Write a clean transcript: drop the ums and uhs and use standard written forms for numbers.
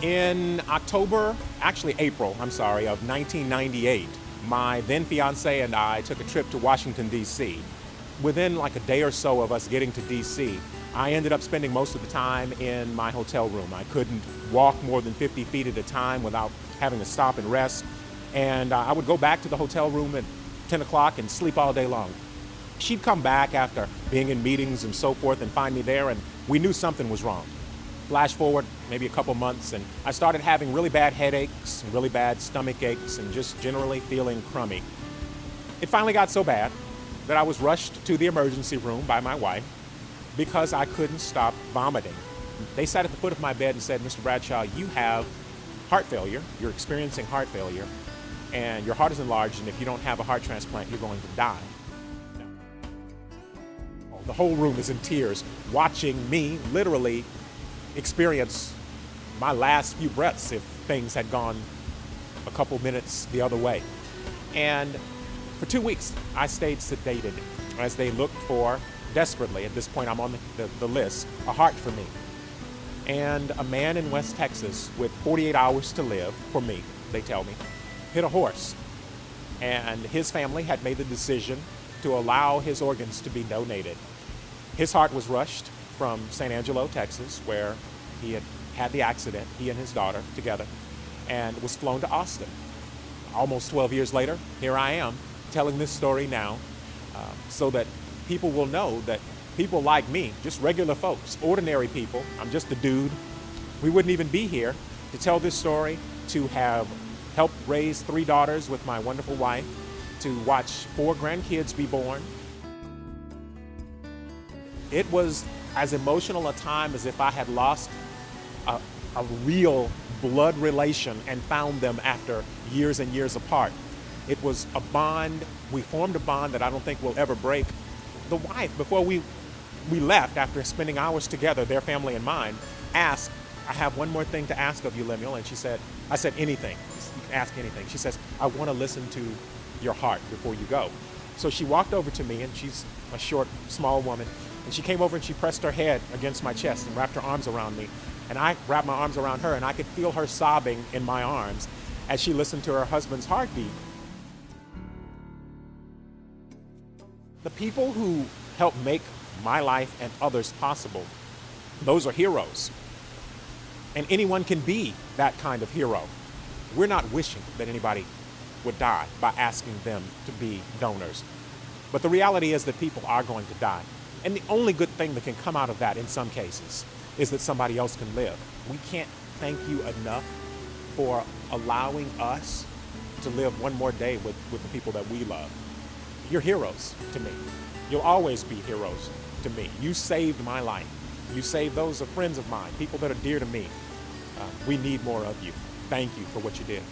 In October, actually April, I'm sorry, of 1998, my then fiance and I took a trip to Washington, D.C. Within like a day or so of us getting to D.C., I ended up spending most of the time in my hotel room. I couldn't walk more than 50 feet at a time without having to stop and rest. And I would go back to the hotel room at 10 o'clock and sleep all day long. She'd come back after being in meetings and so forth and find me there, and we knew something was wrong. Flash forward maybe a couple months, and I started having really bad headaches, really bad stomach aches, and just generally feeling crummy. It finally got so bad that I was rushed to the emergency room by my wife because I couldn't stop vomiting. They sat at the foot of my bed and said, "Mr. Bradshaw, you have heart failure. You're experiencing heart failure, and your heart is enlarged, and if you don't have a heart transplant, you're going to die." The whole room is in tears, watching me literally experience my last few breaths if things had gone a couple minutes the other way. And for 2 weeks, I stayed sedated as they looked for, desperately, at this point I'm on the list, a heart for me. And a man in West Texas with 48 hours to live, for me, they tell me, hit a horse. And his family had made the decision to allow his organs to be donated. His heart was rushed from San Angelo, Texas, where he had had the accident, he and his daughter together, and was flown to Austin. Almost 12 years later, here I am telling this story now so that people will know that people like me, just regular folks, ordinary people, I'm just a dude, we wouldn't even be here to tell this story, to have helped raise 3 daughters with my wonderful wife, to watch 4 grandkids be born. It was as emotional a time as if I had lost a real blood relation and found them after years and years apart. It was a bond, we formed a bond that I don't think will ever break. The wife, before we left, after spending hours together, their family and mine, asked, "I have one more thing to ask of you, Lemuel." And I said, "Anything, you can ask anything." She says, "I want to listen to your heart before you go." So she walked over to me, and she's a short, small woman, and she came over and she pressed her head against my chest and wrapped her arms around me. And I wrapped my arms around her, and I could feel her sobbing in my arms as she listened to her husband's heartbeat. The people who help make my life and others possible, those are heroes. And anyone can be that kind of hero. We're not wishing that anybody would die by asking them to be donors. But the reality is that people are going to die. And the only good thing that can come out of that in some cases is that somebody else can live. We can't thank you enough for allowing us to live one more day with the people that we love. You're heroes to me. You'll always be heroes to me. You saved my life. You saved those of friends of mine, people that are dear to me. We need more of you. Thank you for what you did.